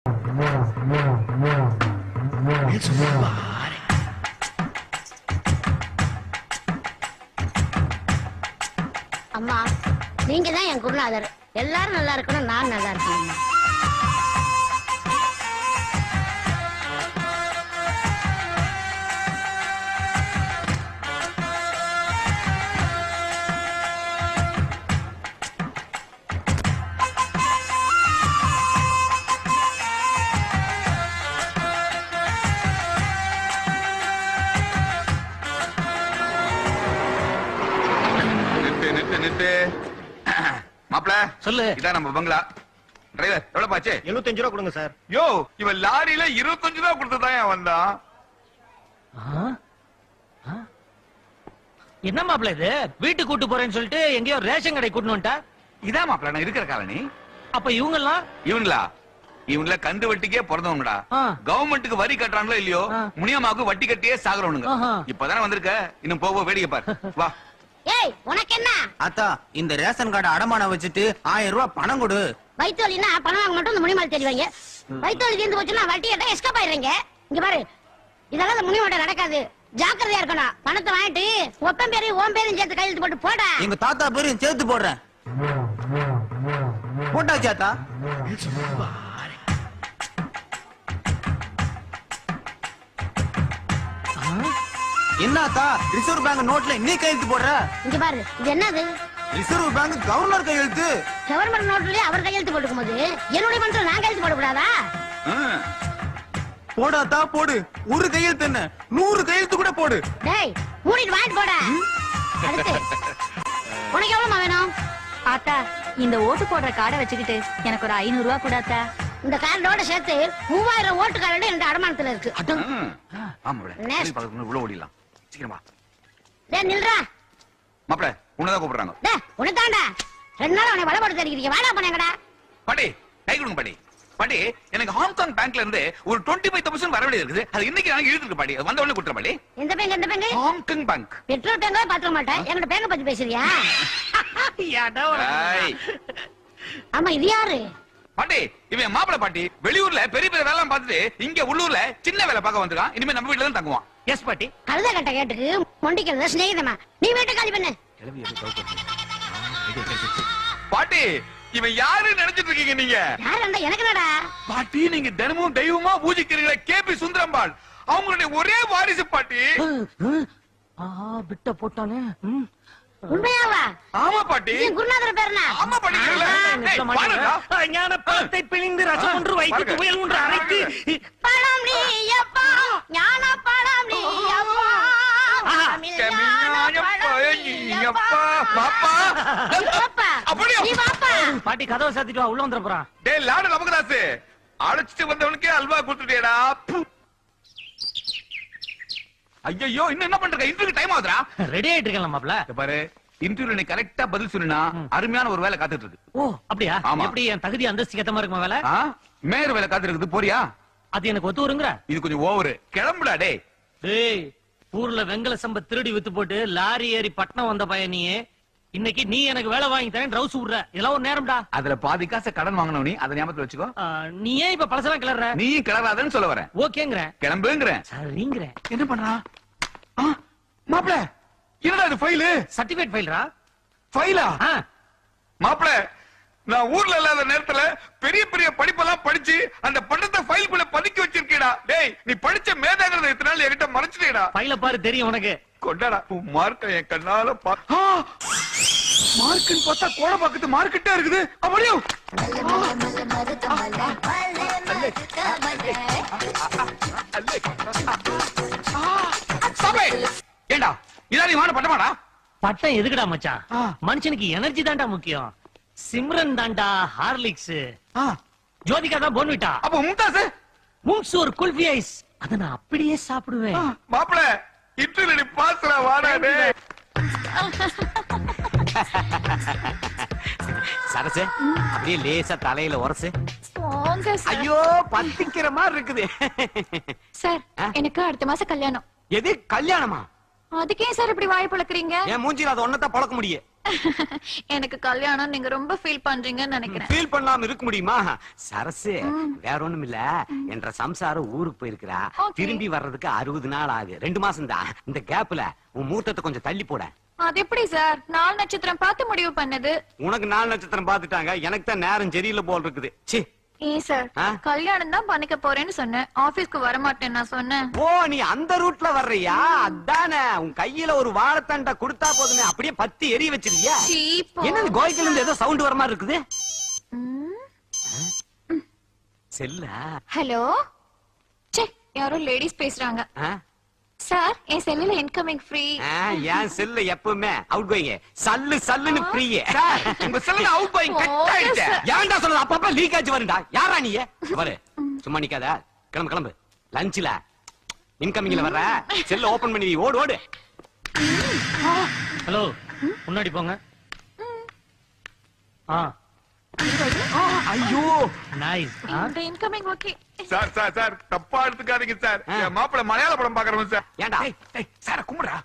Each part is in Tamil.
அம்மா, நீங்க தான் என் குருநாதர். எல்லாரும் நல்லா இருக்கணும், நான் நல்லா இருக்கணும். மாப்ள சொல்லு. இதான் நம்ம பங்களா. டிரைவர் எவ்வளவு பாச்சு? 75 ரூபா கொடுங்க சார். யோ, இவன் லாரியில 25 ரூபா கொடுத்துதான் வந்தான். என்ன மாப்பிள்ள இது? வீட்டுக்கு கூட்டு போறேன்னு சொல்லிட்டு எங்கேயோ ரேஷன் கடை கூட்டு வந்துட்டா. இதான் மாப்ள நான் இருக்கிற காலனி. அப்ப இவங்கெல்லாம் இவங்கள கந்து வட்டிக்கே பிறந்தவங்கடா. கவர்மெண்ட்டுக்கு வரி கட்டுறாங்களோ இல்லையோ, முனியம்மாவுக்கு வட்டி கட்டியே சாகுறவனுங்க. இப்பதானே வந்திருக்க, இன்னும் போக வேடிக்கை பாரு. வா. ஏய், உனக்கு என்ன? அத்தா, இந்த ரேஷன் கார்டு அடமானம் வச்சுட்டு 1000 ரூபாய் பணம் கொடு. வயிற்றுவலின்னா பணம் வாங்க மட்டும் இந்த முனிமால் தெரிவாங்க. வயிற்றுவலி தீர்ந்து போச்சுன்னா வட்டி கேட்டா எஸ்கேப் ஆயிடுறீங்க. இங்க பாரு, இதெல்லாம் இந்த முனிமாட்ட நடக்காது. ஜாக்கிரதையா இருக்கணும். பணத்தை வாங்கிட்டு ஒப்பம் பேரையும் ஓம் பேரையும் சேர்த்து கையெழுத்து போட்டு போடா. எங்க தாத்தா பேரையும் சேர்த்து போடுறேன். போட்டாச்சு அத்தா. என்ன அத்தா, ரிசர்வ் பேங்க் நோட்ல நீ கையெழுத்து போடுற? இங்க பாரு, இது என்னது? ரிசர்வ் பேங்க் கவர்னர் கையெழுத்து. கவர்மெண்ட் நோட்லயே அவர் கையெழுத்து போட்டுக்கும் போது என்னுடைய பணத்துல நான் கையெழுத்து போடக்கூடாதா? போடாத்தா போடு. ஒரு கையெழுத்து என்ன, 100 கையெழுத்து கூட போடு. டேய், மூடிட்டு வாங்கிட்டு போடா. அடுத்து உனக்கு எவ்வளவுமா வேணும்? ஆத்தா, இந்த ஓட்டு போடுற கார்டை வச்சுக்கிட்டு எனக்கு ஒரு 500 ரூபா கூடாத்தா. இந்த கார்டோட சேர்த்து 3000 ஓட்டு கார்டு என்ற அடமானத்துல இருக்கு. உள்ள ஓடிடலாம். சீக்கிரமா. டேய் நில்றா. மாப்ள உன்னதான் கூப்பிடுறாங்க. டேய், உனதாண்டா. 2 நாள் அவனை வலப்படுத்தி இருக்கீங்க. வாடா போனேங்கடா. பாட்டி கை கொடுங்க பாட்டி. பாட்டி, எனக்கு ஹாங்காங் பேங்க்ல இருந்து ஒரு 25,000 வர வேண்டியது இருக்குது. அது இன்னைக்கு நான் எழுதிருக்கு பாட்டி. வந்த உடனே கொடுத்துற பாட்டி. எந்த பேங்க்? எந்த பேங்க்? Hong Kong bank. பெட்ரோல் பேங்க பாத்துக்க மாட்டேன். எங்கட பேங்க பத்தி பேசுறியா? ஆமா, இது யாரு? பாட்டி, இவன் மாப்பிள பாட்டி. வெளியூர்ல பெரிய பெரிய வேலை பார்த்துட்டு இங்க உள்ளூர்ல சின்ன வேலை பார்க்க வந்திருக்கான். இனிமே நம்ம வீட்டுல தான் தங்குவான். எஸ் பாட்டி. கழுத கட்ட கேட்டுக்கு மொண்டிக்கிறத சிநேகிதமா. நீ வீட்டை காலி பண்ணு. பாட்டி, இவன் யாரு நினைச்சிட்டு இருக்கீங்க நீங்க? யாரு வந்தா எனக்கு என்னடா? பாட்டி, நீங்க தினமும் தெய்வமா பூஜிக்கிறீங்களே கேபி சுந்தரம்பாள், அவங்களுடைய ஒரே வாரிசு பாட்டி. விட்ட போட்டானே. உண்மையாவா? ஆமா பாட்டி. என் குருநாதர் பேருனா? ஆமா பாட்டி. ஞான பழத்தை பிழிந்து ரசம் ஒன்று வைத்து துவையல் ஒன்று அரைத்து பழம் நீ அப்பா, ஞான பழம் நீ அப்பா, பாட்டி கதவை சாத்திட்டு வா, உள்ள வந்துட போறான். டேய் லாடு நமக்குதாசு, அழைச்சிட்டு வந்தவனுக்கே அல்வா கொடுத்துட்டேடா. ஐயோ, இன்னும் என்ன பண்ற? Interview time ஆகுதுடா. ரெடி ஆயிட்டு இருக்கேன் மாப்ள. பாரு, இன்டர்வியூல நீ கரெக்டா பதில் சொன்னா அருமையான ஒரு வேலை காத்துட்டு இருக்கு. ஓ அப்படியா? ஆமா. எப்படி என் தகுதி அந்தஸ்துக்கு ஏத்த மாதிரி இருக்குமா வேலை? மேயர் வேலை காத்துட்டு இருக்குது. போறியா? அது எனக்கு ஒத்து வருங்கிற? இது கொஞ்சம் ஓவரு. கிளம்புடா டேய். டேய், ஊர்ல வெங்கல சம்ப திருடி வித்து போட்டு லாரி ஏறி பட்டணம் வந்த பையனியே இன்னைக்கு நீ எனக்கு வேலை வாங்கி தரேன் ரவுஸ் விடுற. இதெல்லாம் ஒரு நேரம்டா. அதுல பாதி காசை கடன் வாங்கணும். நீ அதை ஞாபகத்துல வச்சுக்கோ. நீ ஏன் இப்ப பழசெல்லாம் கிளற? நீ கிளறாதன்னு சொல்ல வரேன். ஓகேங்கிற. கிளம்புங்கிற. சரிங்கிற. என்ன பண்றா மாப்ள? என்னடா இது ஃபைல்? சர்டிபிகேட் ஃபைல்ரா. ஃபைலா? மாப்ள, நான் ஊர்ல இல்லாத நேரத்துல பெரிய பெரிய படிப்பெல்லாம் படிச்சு அந்த பண்டத்தை ஃபைல்குள்ள பதுக்கி வச்சிருக்கேடா. டேய், நீ படிச்ச மேதாங்கிறத இத்தனை நாள் என்கிட்ட மறைச்சிட்டேடா. ஃபைல பாரு, தெரியும் உனக்கு. கொண்டாடா உன் மார்க்க என் கண்ணால மார்க்குன்னு பார்த்தா கோட பாக்கத்து மார்க்கிட்டே இருக்குது. அப்படியே ஏண்டா இதாடி வான பட்டமாடா? பட்டம் எதுக்குடா மச்சான்? மனுஷனுக்கு எனர்ஜி தான்டா முக்கியம். சிம்ரன் தான்டா ஹார்லிக்ஸ், ஜோதிகா தான் போன்விட்டா. அப்ப மும்தாஸ் மும்சூர் குல்ஃபி ஐஸ், அத நான் அப்படியே சாப்பிடுவேன். மாப்ள, இன்டர்வியூ பாஸ்ல வாடா டேய். சரசு, அப்படியே லேசா தலையில உரசு. ஐயோ, பத்திக்கிற மாதிரி இருக்குது. சார், எனக்கு அடுத்த மாசம் கல்யாணம். எது கல்யாணமா? அதுக்கே சார் இப்படி வாய் பழக்கிறீங்க? என் மூஞ்சில அது ஒன்னதான் பழக்க முடியும். எனக்கு கல்யாணம் நீங்க ரொம்ப ஃபீல் பண்றீங்கன்னு நினைக்கிறேன். ஃபீல் பண்ணாம இருக்க முடியுமா? சரசு வேற ஒண்ணும் இல்ல, என்ற சம்சாரம் ஊருக்கு போயிருக்கிறா. Okay. திரும்பி வர்றதுக்கு 60 நாள் ஆகு. 2 மாசம் தான். இந்த கேப்ல உன் முகூர்த்தத்தை கொஞ்சம் தள்ளி போட. அது எப்படி சார்? 4 நட்சத்திரம் பார்த்து முடிவு பண்ணது. உனக்கு 4 நட்சத்திரம் பாத்துட்டாங்க, எனக்கு தான் நேரம் சரியில்லை போல் இருக்குது. சி. ஏன் சார், ஆ? கல்யாணம் தான் பண்ணிக்க போறேன்னு சொன்னேன், ஆபீஸ்க்கு வர மாட்டேன் நான் சொன்னேன். ஓ, நீ அந்த ரூட்ல வர்றியா? அதானே, உன் கையில ஒரு வாழைத்தண்டை கொடுத்தா போதுமே, அப்படியே பத்தி எரிய வச்சிருக்கியா? சீப்போ. என்னது கோயில இருந்து ஏதோ சவுண்ட் வர மாதிரி இருக்குது? செல்லா? ஹலோ, சே, யாரோ லேடிஸ் பேசுறாங்க. ஆ? சார், என் செல்லுல இன்கமிங் ஃப்ரீ. என் செல்லு எப்பவுமே அவுட் கோயிங். சல்லு சல்லுன்னு ஃப்ரீ. உங்க செல்ல அவுட் கோயிங் கட் ஆயிடுச்சு. ஏன்டா சொல்றது? அப்பப்ப லீக் ஆச்சு வருடா. யாரா நீ? பாரு, சும்மா நிக்காத, கிளம்பு கிளம்பு. லஞ்ச்ல இன்கமிங்ல வர்ற, செல்ல ஓபன் பண்ணி ஓடு ஓடு. ஹலோ, முன்னாடி போங்க. ஐயோ, நைஸ். இந்த incoming okay. Sir sir sir தப்பா எடுத்துக்காதீங்க சார். என் மாப்பிள்ளை மலையாள படம் பாக்குறவன் சார். ஏன்டா? சார் கும்பிடுறா.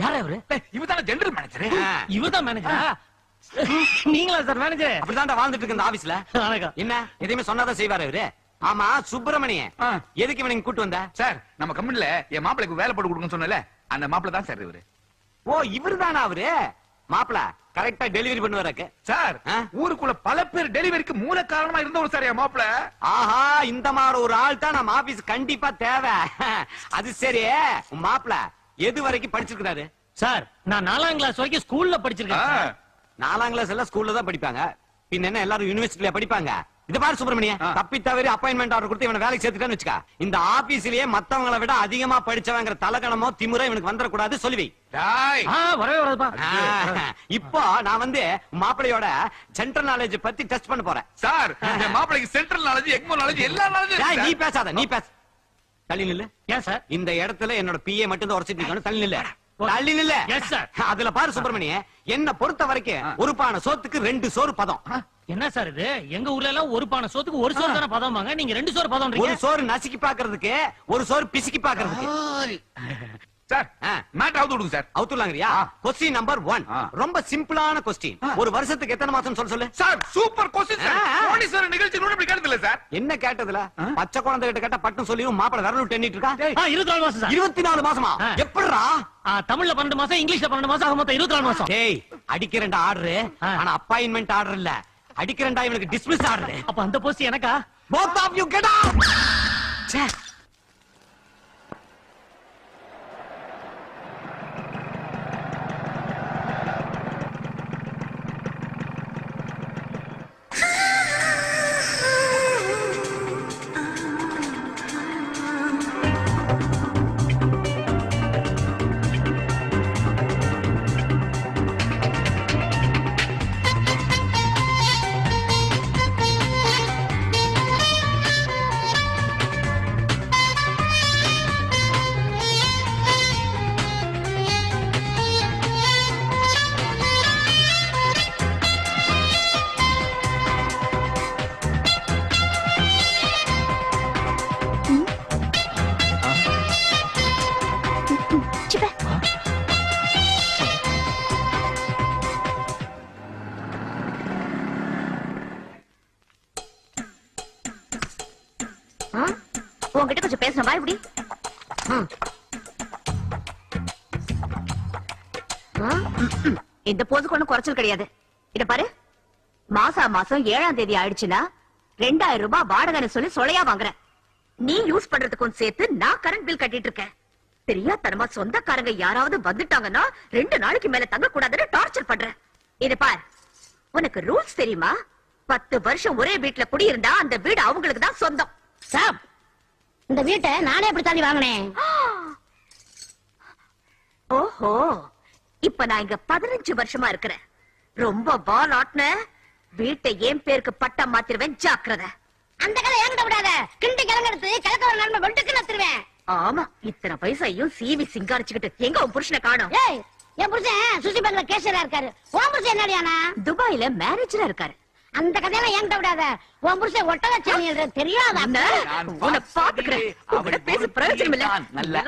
யாரா இவரு? இவதான ஜெனரல் மேனேஜர். இவர்தான் மேனேஜரா? நீங்களா சார் மேனேஜர்? அப்படிதான்டா வாழ்ந்துட்டு இருக்கு இந்த ஆபீஸ்ல. வணக்கம். என்ன எதையுமே சொன்னாதான் செய்வாரு இவரு. ஆமா, சுப்பிரமணியன் எதுக்கு இவனை கூட்டு வந்த? சார் நம்ம கம்பெனில என் மாப்பிளைக்கு வேலை போட்டு கொடுங்கன்னு சொன்னல, அந்த மாப்பிள்ளை தான் சார் இவரு. ஓ, இவருதானா அவரு? மாப்பிள கரெக்டா டெலிவரி பண்ணுவாரு சார். ஊருக்குள்ள பல பேர் டெலிவரிக்கு மூல காரணமா இருந்தவர் சார் என் மாப்பிளை. ஆஹா, இந்த மாதிரி ஒரு ஆள் தான் நம்ம ஆபீஸ் கண்டிப்பா தேவை. அது சரி, உன் மாப்பிள எது வரைக்கும் படிச்சிருக்காரு? சார், நான் 4ஆம் கிளாஸ் வரைக்கும் ஸ்கூல்ல படிச்சிருக்கேன் சார். 4ஆம் கிளாஸ் எல்லாம் ஸ்கூல்ல தான் படிப்பாங்க. பின்ன என்ன எல்லாரும் யூனிவர்சிட்டில படிப்பாங்க? இது பாரு சுப்பிரமணியன், தப்பி தவறி அப்பாயின்மெண்ட் ஆர்டர் கொடுத்து இவனை வேலைக்கு சேர்த்துட்டான்னு வச்சுக்க. இந்த ஆபீஸ்லயே மத்தவங்களை விட அதிகமா படிச்சவங்கிற தலகணமோ திமுறை இவனுக்கு வந்துடக்கூடாது, சொல்லுவி. வரவே வராதுப்பா. இப்போ நான் வந்து மாப்பிளையோட சென்ட்ரல் நாலேஜ் பத்தி டெஸ்ட் பண்ண போறேன். சார், என் மாப்பிளைக்கு சென்ட்ரல் நாலேஜ், எக்மோ நாலேஜ், எல்லா நாலேஜ். நீ பேசாத, நீ பேச. தள்ளி நில்லு. ஏன் சார்? இந்த இடத்துல என்னோட பிஏ மட்டும் தான் உரைச்சிட்டு நிக்கணும். தள்ளி நில்லு. தள்ளி நில்லு. Yes sir. அதுல பாரு சுப்பிரமணியன், என்ன பொறுத்த வரைக்கும் ஒரு பானை சோத்துக்கு 2 சோறு பதம். என்ன சார் இது? எங்க ஊர்ல எல்லாம் ஒரு பானை சோத்துக்கு ஒரு சோறு தானே பதம்பாங்க, நீங்க 2 சோறு பதம். ஒரு சோறு நசுக்கி பாக்குறதுக்கு, ஒரு சோறு பிசுக்கி பாக்குறதுக்கு. சார், மேட்டர் அவுத்து விடுங்க சார். அவுத்துலாங்கறியா? கொஸ்டின் நம்பர் 1 ரொம்ப சிம்பிளான கொஸ்டின். ஒரு வருஷத்துக்கு எத்தனை மாசம் சொல்லு. Sir, super question sir. கோடீஸ்வரர் நிகழ்ச்சி நூறு அப்படி கேட்டதில்ல சார். என்ன கேட்டதுல? பச்சை குழந்தை கிட்ட கேட்டா பட்டும் சொல்லிரும், மாப்பிள விரல் எண்ணிட்டு இருக்கா. 24 மாசம் சார். 24 மாசமா? எப்படிடா? தமிழ்ல 12 மாசம், இங்கிலீஷ்ல 12 மாசம், மொத்தம் 24 மாசம். டேய், அடிக்கிறேன்டா ஆர்டர், ஆனா அப்பாயின்மெண்ட் ஆர்டர் இல்ல. அடிக்கிறேன்டா இவனுக்கு டிஸ்மிஸ் ஆர்டர். அப்ப அந்த போஸ்ட் எனக்கா? both of you get out. ச்சே. உங்ககிட்ட கொஞ்சம் பேசணும், வா இப்படி. இந்த போதுக்கு ஒண்ணும் குறைச்சல் கிடையாது. இத பாரு, மாசம் 7ஆம் தேதி ஆயிடுச்சுன்னா 2000 ரூபாய் வாடகைன்னு சொல்லி சொலையா வாங்குறேன். நீ யூஸ் பண்றதுக்கும் சேர்த்து நான் கரண்ட் பில் கட்டிட்டு இருக்கேன். தெரியாதனமா சொந்தக்காரங்க யாராவது வந்துட்டாங்கன்னா 2 நாளைக்கு மேல தங்க கூடாதுன்னு டார்ச்சர் பண்றேன். இத பார், உனக்கு ரூல்ஸ் தெரியுமா? 10 வருஷம் ஒரே வீட்டுல குடியிருந்தா அந்த வீடு அவங்களுக்கு தான் சொந்தம். சாப், இந்த வீட்டை நானே எப்படி தாண்டி வாங்கினேன். ஓஹோ, இப்ப நான் இங்க 15 வருஷமா இருக்கிறேன். ரொம்ப பால் ஆட்ன வீட்டை என் பேருக்கு பட்டா மாத்திருவேன், ஜாக்கிரதை. அந்த கதை என்கிட்ட விடாத. கிண்டி கிளங்கெடுத்து கிழக்க ஒரு நன்மை வெட்டுக்கு நத்துருவேன். ஆமா, இத்தனை பைசாயும் சீவி சிங்காரிச்சுக்கிட்டு எங்க உன் புருஷனை காணோம்? ஏய், என் புருஷன் சுசி பேங்க்ல கேஷியரா இருக்காரு. உன் புருஷன் என்னடியானா? துபாயில மேனேஜரா இருக்காரு. அந்த கதையெல்லாம் என்கிட்ட விடாத. உன் புருஷன் ஒட்டகச்சாமி தெரியாத. உன்னை பாத்துக்கிறேன். உங்ககிட்ட பேச பிரயோஜனம் இல்ல.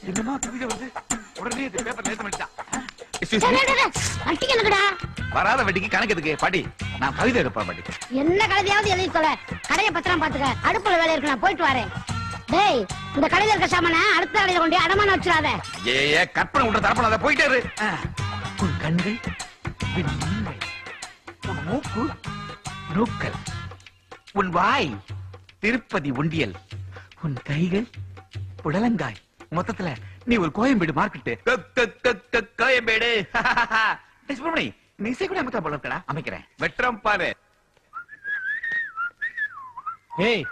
என்னமா கவிதை வருது? உடனே இந்த பேப்பர் லேச பண்ணிட்டான். வட்டிக்கு என்னடா? வராத வட்டிக்கு கணக்கு எதுக்கு பாட்டி? நான் கவிதை எடுப்பேன் பாட்டி. என்ன கழுதையாவது எழுதி தொலை. கடையை பத்திரம் பாத்துக்க. அடுப்புல வேலை இருக்கு, நான் போயிட்டு வரேன். டேய், இந்த கடையில இருக்க சாமான அடுத்த கடையில கொண்டு அடமான வச்சிடாத. ஏ கற்பனை விட்டு தரப்படாத, போயிட்டே இரு. உன் கண்கள் விண்மீன்கள். உன் மூக்கு நூக்கல். உன் வாய் திருப்பதி உண்டியல். உன் கைகள் புடலங்காய். மொத்தத்துல நீ ஒரு கோயம்பேடு மார்க்கெட்டு. கோயம்பேடு. சுப்பிரமணி, நீ இசை கூட அமைக்க போல இருக்கடா. அமைக்கிறேன், வெற்றம் பாரு. ஏய்,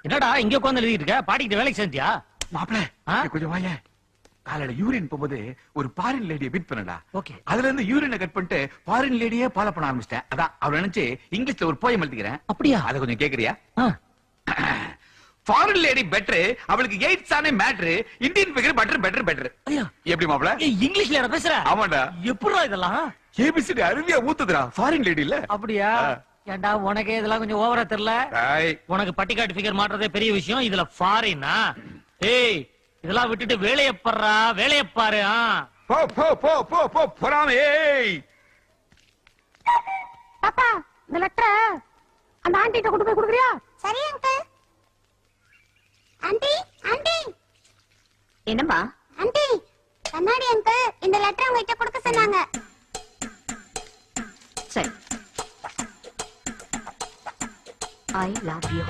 என்னடா இங்க உட்கார்ந்து எழுதிட்டு இருக்க? பாட்டிக்கிட்ட வேலைக்கு சேர்ந்தியா? மாப்பிள கொஞ்சம் வாய. காலையில யூரின் போகும்போது ஒரு பாரின் லேடியை மீட் பண்ணடா. ஓகே. அதுல இருந்து யூரினை கட் பண்ணிட்டு பாரின் லேடியே ஃபாலோ பண்ண ஆரம்பிச்சிட்டேன். அதான் அவ நினைச்சு இங்கிலீஷ்ல ஒரு போயம் எழுதிக்கிறேன். அப்படியா? அத கொஞ்சம் கேக்குறியா? ஆ. ஃபாரின் லேடி பெட்டர், அவளுக்கு எய்ட்ஸ் ஆனே மேட்டர், இந்தியன் ஃபிகர் பெட்டர். ஐயா, எப்படி மாப்பிள? ஏய், இங்கிலீஷ்ல என்ன பேசுற? ஆமாடா. எப்படிடா இதெல்லாம்? ஏபிசிடி அருவியா ஊத்துதுடா. ஃபாரின் லேடி இல்ல. அப்படியா? ஏண்டா உனக்கே இதெல்லாம் கொஞ்சம் ஓவரா தெரியல? டேய், உனக்கு பட்டிக்காட்டு ஃபிகர் மாற்றதே பெரிய விஷயம், இதுல ஃபாரினா? ஏய், இதெல்லாம் விட்டுட்டு வேலைய பாரு. போ போ போ போ போ போறாமே. பாப்பா, இந்த லெட்டரை அந்த ஆண்டிட்ட கொண்டு போய் கொடுக்குறியா? சரி அங்கிள். Aunty, aunty. என்னம்மா? ஆண்டி, கண்ணாடி அங்கிள் இந்த லெட்டர் உங்ககிட்ட கொடுக்க சொன்னாங்க. சரி. I love you.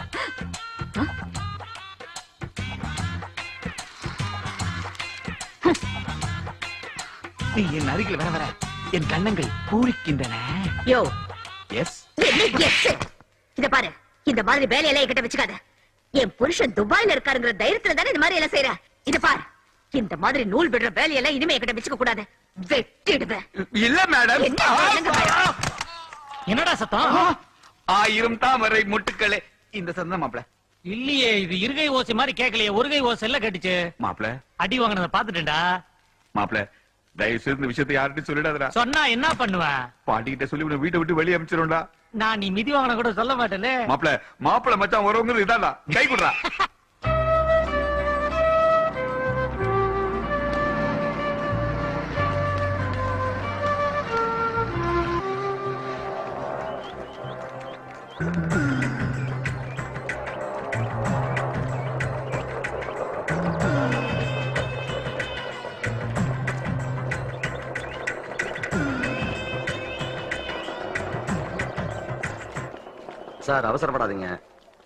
நீ என் அருகில் வர வர என் கண்ணங்கள் பூரிக்கின்றன. யோ, எஸ். இத பாரு, இந்த மாதிரி வேலையெல்லாம் என்கிட்ட வச்சுக்காத. என் புருஷன் துபாயில இருக்காருங்கிற தைரியத்துல தானே இந்த மாதிரி எல்லாம் செய்யற. இத பாரு, இந்த மாதிரி நூல் விடுற வேலையெல்லாம் இனிமே என்கிட்ட வச்சுக்க கூடாது. வெட்டிடுவேன். இல்ல மேடம். என்னடா சத்தம்? 1000 தாமரை முட்டுக்களே. இந்த சத்தம் மாப்ள. இல்லையே, இது இருகை ஓசை மாதிரி கேட்கலையே, ஒரு கை ஓசை எல்லாம் கேட்டுச்சு. மாப்ள, அடி வாங்கினத பாத்துட்டேன்டா. மாப்ள, தயவு செய்து இந்த விஷயத்தை யார்கிட்ட சொல்லிடாதடா. சொன்னா என்ன பண்ணுவேன்? பாட்டிகிட்ட சொல்லி உன்னை வீட்டை விட்டு வெளியே அனுப்பிச்சிரும்டா. நான் நீ மிதி வாங்கின கூட சொல்ல மாட்டேனே. மாப்பிள மச்சான் வரவங்க இதான்டா. கை குடுறா. சார், அவசரப்படாதீங்க.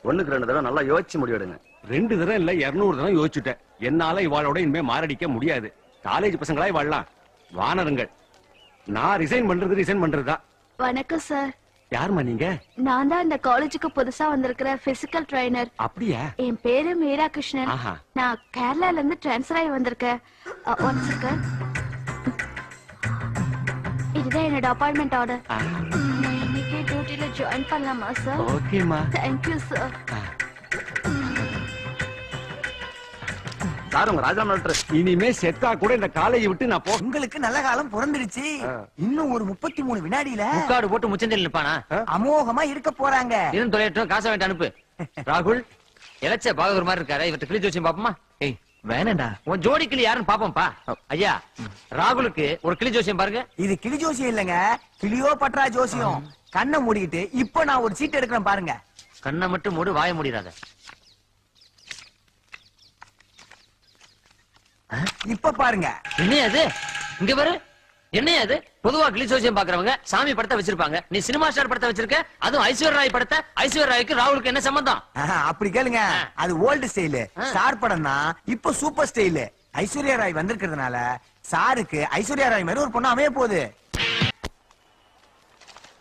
1க்கு 2 தடவை நல்லா யோசிச்சு முடிவெடுங்க. 2 தடவை இல்ல 200 தடவை யோசிச்சுட்டேன். என்னால இவாளோட இனிமே மாரடிக்க முடியாது. காலேஜ் பசங்களா இவாளலாம் வானருங்கள். நான் ரிசைன் பண்றதுதான். வணக்கம் சார். யாருமா நீங்க? நான் தான் இந்த காலேஜுக்கு புதுசா வந்திருக்கிற பிசிக்கல் ட்ரைனர். அப்படியா? என் பேரு மீரா கிருஷ்ணன். ஆஹா. நான் கேரளால இருந்து டிரான்ஸ்ஃபர் ஆகி வந்திருக்கேன். One second. இதுதான் என்னோட அப்பாயின்மெண்ட் ஆர்டர். நான் இன்னைக்கு டியூட்டில ஜாயின் பண்ணலாமா சார்? ஓகேமா. Thank you sir. சார், உங்க ராஜாராம் லெட்டர். இனிமே செத்தா கூட இந்த காலேஜ் விட்டு நான் போ. உங்களுக்கு நல்ல காலம் பிறந்துருச்சு. இன்னும் ஒரு 33 வினாடியில முக்காடு போட்டு முச்சந்தில் நிப்பானா? அமோகமா இருக்க போறாங்க. இருந்து தொலையட்டும், காசை வேண்டி அனுப்பு. ராகுல், இலச்ச பாகவர் மாதிரி இருக்காரு, இவர்கிட்ட கிளி ஜோசியம் பாப்போமா? ஏய், வேணாண்டா. உன் ஜோடி கிளி யாருன்னு பாப்போம்ப்பா. ஐயா, ராகுலுக்கு ஒரு கிளி ஜோசியம் பாருங்க. இது கிளி ஜோசியம் இல்லங்க, கிளியோ பட்ரா ஜோசியம். கண்ணை மூடிக்கிட்டு இப்ப நான் ஒரு சீட் எடுக்கிறேன் பாருங்க. கண்ணை மட்டும் மூடு, வாய முடியாத. இப்ப பாருங்க. என்ன அது? இங்க பாரு. என்ன அது? பொதுவா கிளி ஜோசியம் பாக்குறவங்க சாமி படத்தை வச்சிருப்பாங்க. நீ சினிமா ஸ்டார் படத்தை வச்சிருக்க, அதுவும் ஐஸ்வர்யா ராய் படத்தை. ஐஸ்வர்யா ராய்க்கு ராகுலுக்கு என்ன சம்பந்தம்? அப்படி கேளுங்க. அது ஓல்டு ஸ்டைலு. ஸ்டார் படம் தான் இப்ப சூப்பர் ஸ்டைலு. ஐஸ்வர்யா ராய் வந்திருக்கிறதுனால சாருக்கு ஐஸ்வர்யா ராய் மாதிரி ஒரு பொண்ணு அமைய போகுது.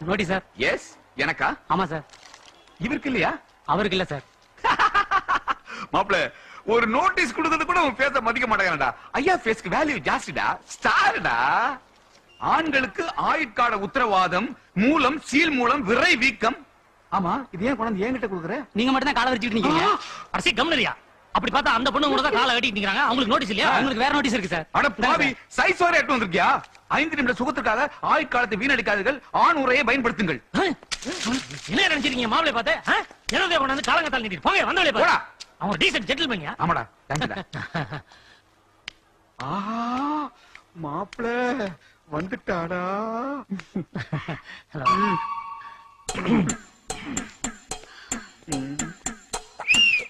Naughty sir. எஸ். எனக்கா? ஆமா சார். இவருக்கு இல்லையா? அவருக்கு இல்ல சார். மாப்ள, ஒரு நோட்டீஸ் கொடுத்தது கூட உன் பேச மதிக்க மாட்டேங்கடா. ஐயா பேஸ்க்கு வேல்யூ ஜாஸ்திடா. ஸ்டார்டா. ஆண்களுக்கு ஆயுட்கால உத்தரவாதம், மூலம் சீல் மூலம் விரை வீக்கம். ஆமா, இது ஏன் கொண்டு என்கிட்ட கொடுக்குற? நீங்க மட்டும் தான் காலை வச்சுட்டு நிக்கிறீங்க. அரசி கம்னரியா? அப்படி பார்த்தா அந்த பொண்ணு கூட தான் காலை வெட்டிட்டு நிக்கறாங்க. அவங்களுக்கு நோட்டீஸ் இல்லையா? உங்களுக்கு வேற நோட்டீஸ் இருக்கு சார். அட பாவி, சைஸ் வரை எட்டு வந்திருக்கியா? 5 நிமிட சுகத்துக்காக ஆயுட்காலத்தை வீணடிக்காதீர்கள். ஆண் உரையை பயன்படுத்துங்கள். என்ன நினைச்சிருக்கீங்க? மாப்பிளை பார்த்து என்னதே கொண்டு வந்து காலங்கத்தால் நீட்டிட்டு போங்க. வந்தவளே போடா. அவன் டீசன்ட் ஜென்டில்மேன்யா. ஆமாடா, தேங்க்யூடா. ஆஹா, மாப்பிள வந்துட்டாடா. ஹலோ